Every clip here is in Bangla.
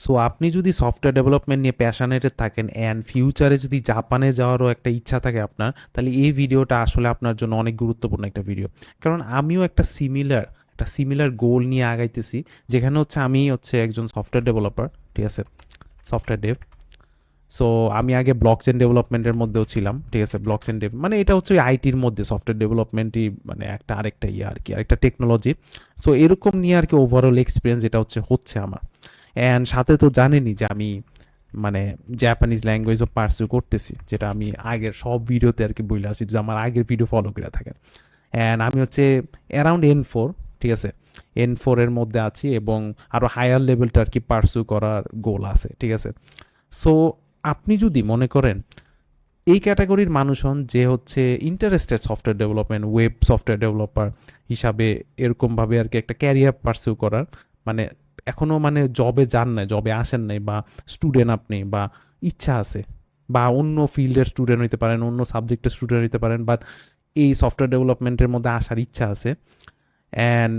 সো আপনি যদি সফটওয়্যার ডেভেলপমেন্ট নিয়ে প্যাশনেটেড থাকেন অ্যান্ড ফিউচারে যদি জাপানে যাওয়ারও একটা ইচ্ছা থাকে আপনার, তাহলে এই ভিডিওটা আসলে আপনার জন্য অনেক গুরুত্বপূর্ণ একটা ভিডিও। কারণ আমিও একটা সিমিলার গোল নিয়ে আগাইতেছি, যেখানে হচ্ছে আমি হচ্ছে একজন সফটওয়্যার ডেভেলপার, ঠিক আছে, সফটওয়্যার ডেভ। সো আমি আগে ব্লকচেন ডেভেলপমেন্টের মধ্যেও ছিলাম, ঠিক আছে। ব্লকচেন ডেভ মানে এটা হচ্ছে আইটির মধ্যে সফটওয়্যার ডেভেলপমেন্টই মানে একটা আরেকটা ইয়ে আর কি, আরেকটা টেকনোলজি। সো এরকম নিয়ে আর কি ওভারঅল এক্সপিরিয়েন্স এটা হচ্ছে আমার। অ্যান্ড সাথে তো জানেনই যে আমি মানে জাপানিজ ল্যাঙ্গুয়েজও পার্সু করতেছি, যেটা আমি আগের সব ভিডিওতে আর কি বলে আসি, যদি আমার আগের ভিডিও ফলো করে থাকেন। অ্যান্ড আমি হচ্ছে অ্যারাউন্ড N4, ঠিক আছে, N4 এর মধ্যে আছি এবং আরও হায়ার লেভেলটা আর কি পার্সু করার গোল আছে, ঠিক আছে। সো আপনি যদি মনে করেন এই ক্যাটাগরির মানুষ হন যে হচ্ছে interested software development, web software developer হিসাবে এরকমভাবে আর কি একটা ক্যারিয়ার পার্সিউ করার, মানে এখনও মানে জবে যান নাই, জবে আসেন নাই, বা স্টুডেন্ট আপনি, বা ইচ্ছা আছে, বা অন্য ফিল্ডের স্টুডেন্ট হইতে পারেন, অন্য সাবজেক্টের স্টুডেন্ট হইতে পারেন, বাট এই সফটওয়্যার ডেভেলপমেন্টের মধ্যে আসার ইচ্ছা আছে। অ্যান্ড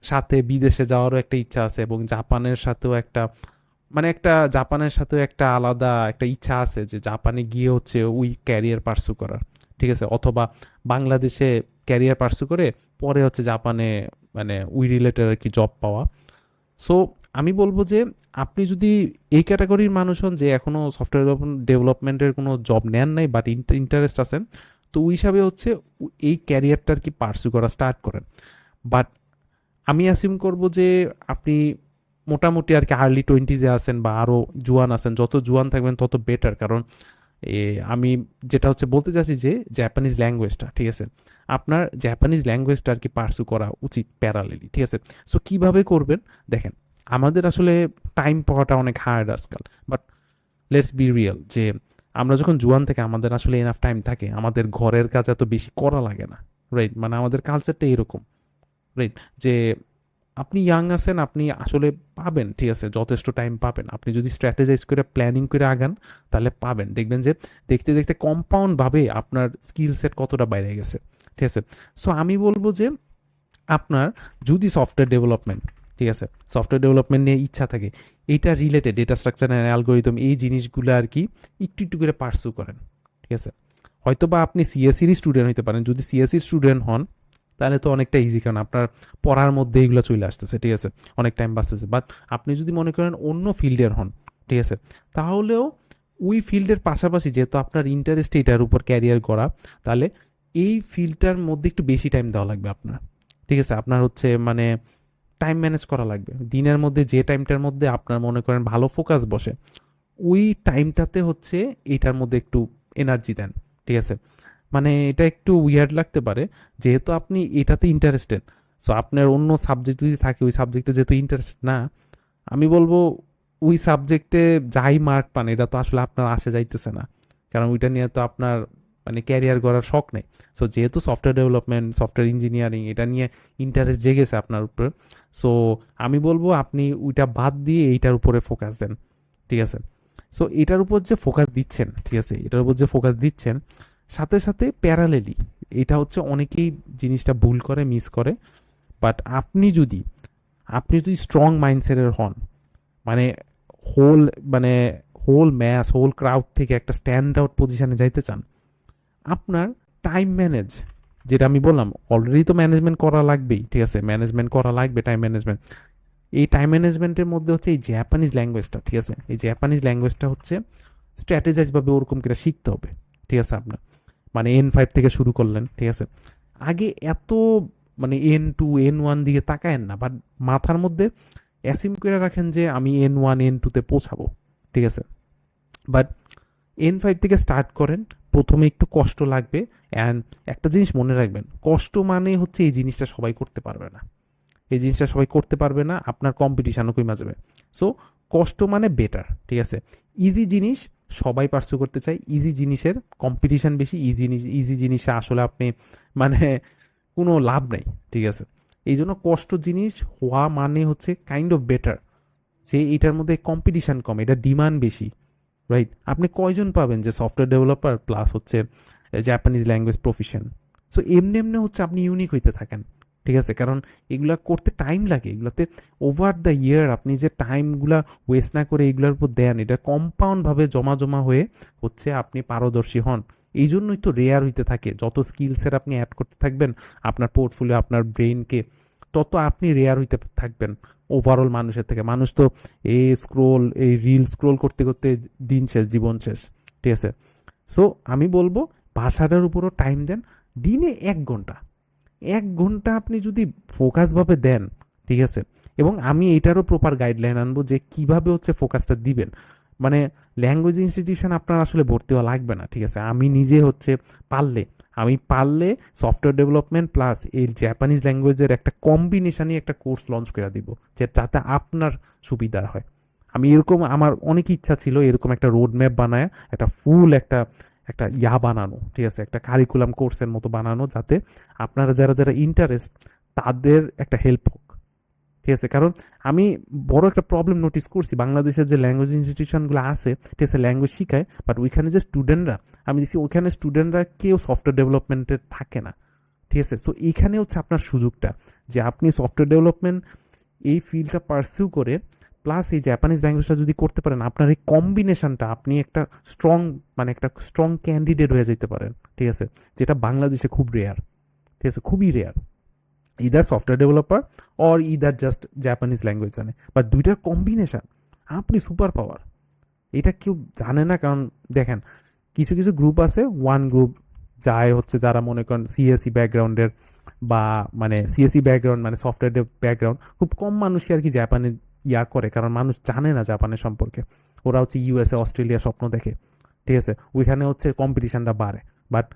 সাথে বিদেশে যাওয়ারও একটা ইচ্ছা আছে, এবং জাপানের সাথেও একটা মানে একটা জাপানের সাথেও একটা আলাদা একটা ইচ্ছা আছে যে জাপানে গিয়ে হচ্ছে ওই ক্যারিয়ার পার্সু করার, ঠিক আছে। অথবা বাংলাদেশে ক্যারিয়ার পার্সু করে পরে হচ্ছে জাপানে মানে ওই রিলেটেড আর কি জব পাওয়া। সো আমি বলবো যে আপনি যদি এই ক্যাটাগরির মানুষ হন যে এখনো সফটওয়্যার ডেভেলপমেন্টের কোনো জব নেন নাই বাট ইন্টারেস্ট আছেন, তো ওই হিসাবে হচ্ছে এই ক্যারিয়ারটা আর কি পার্সু করা স্টার্ট করেন। বাট আমি অ্যাসিউম করব যে আপনি মোটামুটি আর কি আর্লি টোয়েন্টিজে আছেন বা আরও জুয়ান আছেন, যত জুয়ান থাকবেন তত বেটার। কারণ আমি যেটা হচ্ছে বলতে চাচ্ছি যে জাপানিজ ল্যাঙ্গুয়েজটা, ঠিক আছে, আপনার জাপানিজ ল্যাঙ্গুয়েজটা আর কি পার্সু করা উচিত প্যারালেলি, ঠিক আছে। সো কীভাবে করবেন দেখেন, আমাদের আসলে টাইম পাওয়াটা অনেক হার্ড আজকাল, বাট লেটস বি রিয়েল যে আমরা যখন জুয়ান থেকে আমাদের আসলে এনাফ টাইম থাকে, আমাদের ঘরের কাজ এত বেশি করা লাগে না, রাইট? মানে আমাদের কালচারটা এরকম, রাইট, যে আপনি ইয়াং আছেন, আপনি আসলে পাবেন, ঠিক আছে, যথেষ্ট টাইম পাবেন। আপনি যদি স্ট্র্যাটেজাইজ করে প্ল্যানিং করে আগান, তাহলে পাবেন। দেখবেন যে দেখতে দেখতে কম্পাউন্ড ভাবে আপনার স্কিল সেট কতটা বাইরে গেছে, ঠিক আছে। সো আমি বলবো যে আপনার যদি সফটওয়্যার ডেভেলপমেন্ট, ঠিক আছে, সফটওয়্যার ডেভেলপমেন্ট নিয়ে ইচ্ছা থাকে, এইটা related data structure and algorithm, এই জিনিসগুলো আর কি একটু একটু করে পার্সু করেন, ঠিক আছে। হয়তো বা আপনি সিএসসির স্টুডেন্ট হইতে পারেন, যদি সিএসসির স্টুডেন্ট হন তাহলে তো অনেকটা ইজি, কারণ আপনার পড়ার মধ্যে এগুলো চলে আসতেছে, ঠিক আছে, অনেক টাইম বাঁচতেছে। বাট আপনি যদি মনে করেন অন্য ফিল্ডের হন, ঠিক আছে, তাহলেও ওই ফিল্ডের পাশাপাশি যেহেতু আপনার ইন্টারেস্ট এটার উপর ক্যারিয়ার করা, তাহলে এই ফিল্ডটার মধ্যে একটু বেশি টাইম দেওয়া লাগবে আপনার, ঠিক আছে। আপনার হচ্ছে মানে টাইম ম্যানেজ করা লাগবে। দিনের মধ্যে যে টাইমটার মধ্যে আপনার মনে করেন ভালো ফোকাস বসে, ওই টাইমটাতে হচ্ছে এটার মধ্যে একটু এনার্জি দেন, ঠিক আছে। মানে এটা একটু উইয়ার্ড লাগতে পারে, যেহেতু আপনি এটাতে ইন্টারেস্টেড, সো আপনার অন্য সাবজেক্ট যদি থাকে, ওই সাবজেক্টে যেহেতু ইন্টারেস্ট না, আমি বলবো ওই সাবজেক্টে যাই মার্ক পান এটা তো আসলে আপনার আসে যাইতেছে না, কারণ ওইটা নিয়ে তো আপনার মানে ক্যারিয়ার করার শখ নেই। সো যেহেতু সফটওয়্যার ডেভেলপমেন্ট, সফটওয়্যার ইঞ্জিনিয়ারিং এটা নিয়ে ইন্টারেস্ট জেগেছে আপনার উপর, সো আমি বলবো আপনি ওইটা বাদ দিয়ে এইটার উপরে ফোকাস দেন, ঠিক আছে। সো এটার উপর যে ফোকাস দিচ্ছেন, ঠিক আছে, এটার উপর যে ফোকাস দিচ্ছেন, সাথে সাথে প্যারালেলি, এটা হচ্ছে অনেকেই জিনিসটা ভুল করে, মিস করে। বাট আপনি যদি স্ট্রং মাইন্ডসেটের হন, মানে হোল মানে হোল ক্রাউড থেকে একটা স্ট্যান্ড আউট পজিশনে যাইতে চান, আপনার টাইম ম্যানেজ, যেটা আমি বললাম অলরেডি তো ম্যানেজমেন্ট করা লাগবেই, ঠিক আছে, ম্যানেজমেন্ট করা লাগবে, টাইম ম্যানেজমেন্ট। এই টাইম ম্যানেজমেন্টের মধ্যে হচ্ছে এই জাপানিজ ল্যাঙ্গুয়েজটা, ঠিক আছে, এই জাপানিজ ল্যাঙ্গুয়েজটা হচ্ছে স্ট্র্যাটেজাইজভাবে ওরকম করে শিখতে হবে, ঠিক আছে। আপনার মানে N5 থেকে শুরু করলেন, ঠিক আছে, আগে এত মানে N2 N1 দিকে তাকায়েন না, বাট মাথার মধ্যে অ্যাসিম করে রাখেন যে আমি N1 N2-তে পৌঁছাবো, ঠিক আছে। বাট N5 থেকে স্টার্ট করেন, প্রথমে একটু কষ্ট লাগবে। অ্যান্ড একটা জিনিস মনে রাখবেন, কষ্ট মানে হচ্ছে এই জিনিসটা সবাই করতে পারবে না, এই জিনিসটা সবাই করতে পারবে না, আপনার কম্পিটিশানও কমে যাবে। সো কষ্ট মানে বেটার, ঠিক আছে। ইজি জিনিস সবাই পার্সু করতে চায়, ইজি জিনিসের কম্পিটিশান বেশি, ইজি জিনিসে আসলে আপনি মানে কোনো লাভ নেই, ঠিক আছে। এই জন্য কষ্ট জিনিস হওয়া মানে হচ্ছে কাইন্ড অফ বেটার, যে এটার মধ্যে কম্পিটিশান কম, এটা ডিমান্ড বেশি, রাইট? আপনি কয়জন পাবেন যে সফটওয়্যার ডেভেলপার প্লাস হচ্ছে জাপানিজ ল্যাঙ্গুয়েজ প্রফিশিয়েন্ট? সো এমনি এমনি হচ্ছে আপনি ইউনিক হইতে থাকেন, ঠিক আছে? কারণ এগুলা করতে টাইম লাগে। এগুলাতে ওভার দ্য ইয়ার আপনি যে টাইমগুলা ওয়েস্ট না করে এগুলার উপর দেন, এটা কম্পাউন্ডভাবে জমা হয়ে হচ্ছে আপনি পারদর্শী হন। এই জন্যই তো রেয়ার হইতে থাকে। যত স্কিলসের আপনি অ্যাড করতে থাকবেন আপনার পোর্টফোলিও, আপনার ব্রেইনকে, তত আপনি রেয়ার হইতে থাকবেন ওভারঅল মানুষের থেকে। মানুষ তো এই রিল স্ক্রোল করতে করতে দিন শেষ, জীবন শেষ। ঠিক আছে? সো আমি বলবো ভাষাটার উপরও টাইম দেন। দিনে 1 ঘন্টা, 1 ঘন্টা আপনি যদি ফোকাসভাবে দেন, ঠিক আছে? এবং আমি এটারও প্রপার গাইডলাইন আনবো যে কিভাবে হচ্ছে ফোকাসটা দিবেন। মানে ল্যাঙ্গুয়েজ ইনস্টিটিউশন আপনার আসলে ভর্তি হওয়া লাগবে না, ঠিক আছে? আমি নিজে হচ্ছে পারলে আমি পারলে সফটওয়্যার ডেভেলপমেন্ট প্লাস এই জাপানিজ ল্যাঙ্গুয়েজের একটা কম্বিনেশনই একটা কোর্স লঞ্চ করে দিব, যে যাতে আপনার সুবিধা হয়। আমি এরকম, আমার অনেক ইচ্ছা ছিল এরকম একটা রোড ম্যাপ বানায় একটা ফুল একটা একটা বানানো, ঠিক আছে? একটা কারিকুলাম কোর্সের মতো বানানো, যাতে আপনারা যারা যারা ইন্টারেস্ট তাদের একটা হেল্প হোক, ঠিক আছে? কারণ আমি বড় একটা প্রবলেম নোটিস করছি, বাংলাদেশের যে ল্যাঙ্গুয়েজ ইনস্টিটিউশনগুলো আছে, ঠিক আছে, ল্যাঙ্গুয়েজ শিখায়, বাট ওইখানে যে স্টুডেন্টরা, আমি দেখছি ওইখানে স্টুডেন্টরা কেউ সফটওয়্যার ডেভেলপমেন্টে থাকে না, ঠিক আছে? সো এইখানে হচ্ছে আপনার সুযোগটা, যে আপনি সফটওয়্যার ডেভেলপমেন্ট এই ফিল্ডটা পারসিউ করে প্লাস এই জাপানিজ ল্যাঙ্গুয়েজটা যদি করতে পারেন, আপনার এই কম্বিনেশনটা আপনি একটা স্ট্রং, মানে একটা স্ট্রং ক্যান্ডিডেট হয়ে যেতে পারেন, ঠিক আছে? যেটা বাংলাদেশে খুব রেয়ার, ঠিক আছে, খুবই rare. Either software developer or either just Japanese language জানে, বা দুইটার কম্বিনেশন, আপনি সুপার পাওয়ার। এটা কেউ জানে না, কারণ দেখেন কিছু কিছু গ্রুপ আছে, ওয়ান গ্রুপ যায় হচ্ছে যারা মনে করেন সিএসসি ব্যাকগ্রাউন্ডের, বা মানে সিএসসি ব্যাকগ্রাউন্ড মানে সফটওয়্যার ব্যাকগ্রাউন্ড, খুব কম মানুষই আর কি জাপানে করে, কারণ মানুষ জানে না জাপানের সম্পর্কে। ওরা হচ্ছে ইউএসএ অস্ট্রেলিয়া স্বপ্ন দেখে, ঠিক আছে? ওইখানে হচ্ছে কম্পিটিশনটা বাড়ে। বাট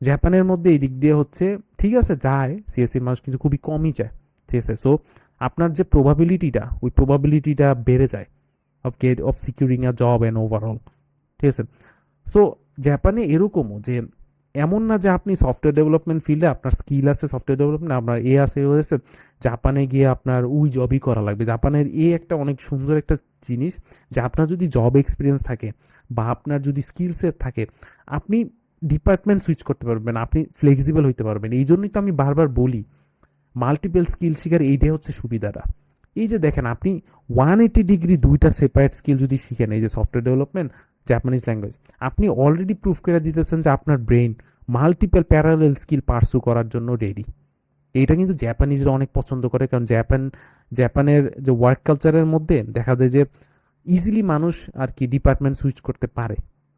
জাপানের মধ্যে এই দিক দিয়ে হচ্ছে ঠিক আছে যায় সিএসসির মানুষ, কিন্তু খুবই কমই যায়, ঠিক আছে? সো আপনার যে প্রবাবিলিটিটা, ওই প্রবাবিলিটিটা বেড়ে যায় of securing a job and overall, ঠিক আছে? সো জাপানে এরকমও যে এমন না যে আপনি সফটওয়্যার ডেভেলপমেন্ট ফিল্ডে আপনার স্কিল আছে, সফটওয়্যার ডেভেলপমেন্ট আপনার আছে ও আছে, জাপানে গিয়ে আপনার ওই জবই করা লাগবে। জাপানের একটা অনেক সুন্দর একটা জিনিস, যে আপনার যদি জব এক্সপিরিয়েন্স থাকে বা আপনার যদি স্কিল সেট থাকে, আপনি ডিপার্টমেন্ট সুইচ করতে পারবেন, আপনি ফ্লেক্সিবল হইতে পারবেন। এই জন্যই তো আমি বারবার বলি মাল্টিপল স্কিল শিখার এইটাই হচ্ছে সুবিধাটা। এই যে দেখেন আপনি 180 ডিগ্রি দুইটা সেপারেট স্কিল যদি শিখেন, এই যে সফটওয়্যার ডেভেলপমেন্ট, জাপানিজ ল্যাঙ্গুয়েজ, আপনি অলরেডি প্রুফ করে দিতেছেন যে আপনার brain multiple parallel skill pursue করার জন্য রেডি। এইটা কিন্তু জাপানিজরা অনেক পছন্দ করে, কারণ জাপানের যে ওয়ার্ক কালচারের মধ্যে দেখা যায় যে ইজিলি মানুষ আর কি ডিপার্টমেন্ট সুইচ করতে পারে,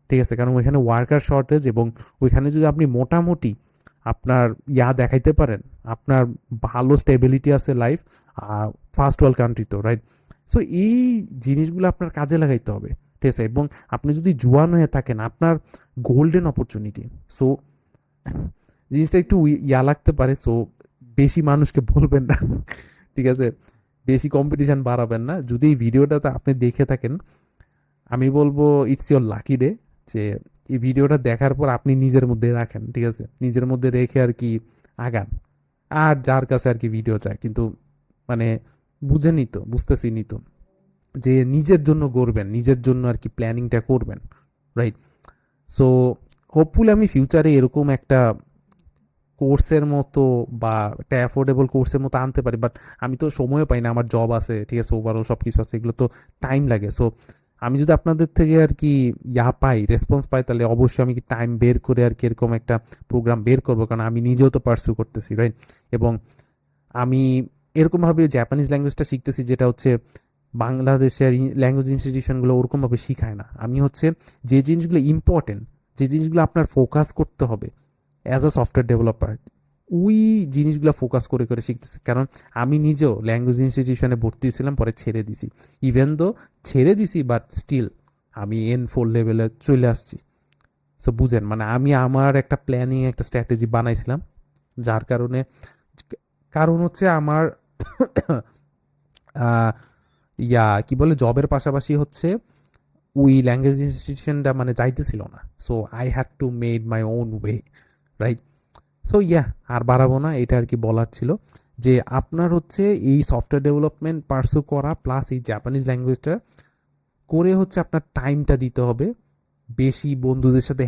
ঠিক আছে? কারণ ওইখানে ওয়ার্কার শর্টেজ, এবং ওইখানে যদি আপনি মোটামুটি আপনার দেখাইতে পারেন, আপনার ভালো স্টেবিলিটি আছে লাইফ, ফার্স্ট ওয়ার্ল্ড কান্ট্রি তো, রাইট? সো এই জিনিসগুলো আপনার কাজে লাগাইতে হবে, ঠিক আছে? এবং আপনি যদি জোয়ান হয়ে থাকেন, আপনার গোল্ডেন অপরচুনিটি। সো জিনিসটা একটু লাগতে পারে, সো বেশি মানুষকে বলবেন না, ঠিক আছে? বেশি কম্পিটিশন বাড়াবেন না। যদি এই ভিডিওটাতে আপনি দেখে থাকেন, আমি বলবো ইটস ইয়োর লাকি ডে, যে এই ভিডিওটা দেখার পর আপনি নিজের মধ্যে রাখেন, ঠিক আছে? নিজের মধ্যে রেখে আর কি আগান। আর যার কাছে আর কি ভিডিও চায়, কিন্তু মানে বুঝেনি তো, বুঝতেছিনি তো, যে নিজের জন্য গড়বেন, নিজের জন্য আর কি প্ল্যানিংটা করবেন, রাইট? সো হোপফুলি আমি ফিউচারে এরকম একটা কোর্সের মতো বা একটা অ্যাফোর্ডেবল কোর্সের মতো আনতে পারি, বাট আমি তো সময়ও পাই না, আমার জব আছে, ঠিক আছে, ওভারঅল সব কিছু আছে, এগুলো তো টাইম লাগে। সো আমি যদি আপনাদের থেকে আর কি পাই, রেসপন্স পাই, তাহলে অবশ্যই আমি কি টাইম বের করে আর কি এরকম একটা প্রোগ্রাম বের করবো, কারণ আমি নিজেও তো পার্সু করতেছি, রাইট? এবং আমি এরকমভাবে জাপানিজ ল্যাঙ্গুয়েজটা শিখতেছি, যেটা হচ্ছে বাংলাদেশের ল্যাঙ্গুয়েজ ইনস্টিটিউশনগুলো ওরকমভাবে শিখায় না। আমি হচ্ছে যে জিনিসগুলো ইম্পর্টেন্ট, যে জিনিসগুলো আপনার ফোকাস করতে হবে অ্যাজ আ সফটওয়্যার ডেভেলপার, ওই জিনিসগুলো ফোকাস করে করে শিখতেছি। কারণ আমি নিজেও ল্যাঙ্গুয়েজ ইনস্টিটিউশনে ভর্তি হয়েছিলাম, পরে ছেড়ে দিছি। ইভেন দো ছেড়ে দিছি, বাট স্টিল আমি N4 লেভেলে চলে আসছি। সো বুঝেন, মানে আমি আমার একটা প্ল্যানিং, একটা স্ট্র্যাটেজি বানাইছিলাম, যার কারণে, কারণ হচ্ছে আমার আহ, কি বলে, জবের পাশাপাশি হচ্ছে ওই ল্যাঙ্গুয়েজ ইনস্টিটিউশনটা মানে যাইতেছিল না। So I had to made my own way, right? So আর বাড়াবো না, এটা আর কি বলার ছিল, যে আপনার হচ্ছে এই সফটওয়্যার ডেভেলপমেন্ট পার্সু করা প্লাস এই জাপানিজ ল্যাঙ্গুয়েজটা করে হচ্ছে আপনার টাইমটা দিতে হবে বেশি বন্ধুদের সাথে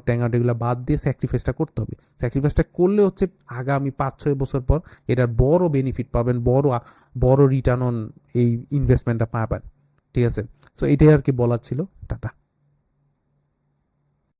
ট্যাং আউট এগুলো বাদ দিয়ে স্যাক্রিফাইসটা করতে হবে। স্যাক্রিফাইসটা করলে হচ্ছে আগামী 5-6 বছর পর এটার বড় বেনিফিট পাবেন, বড় রিটার্ন অন এই ইনভেস্টমেন্টটা পাবেন। ঠিক আছে, সো এটাই আর কি বলার ছিল। টাটা।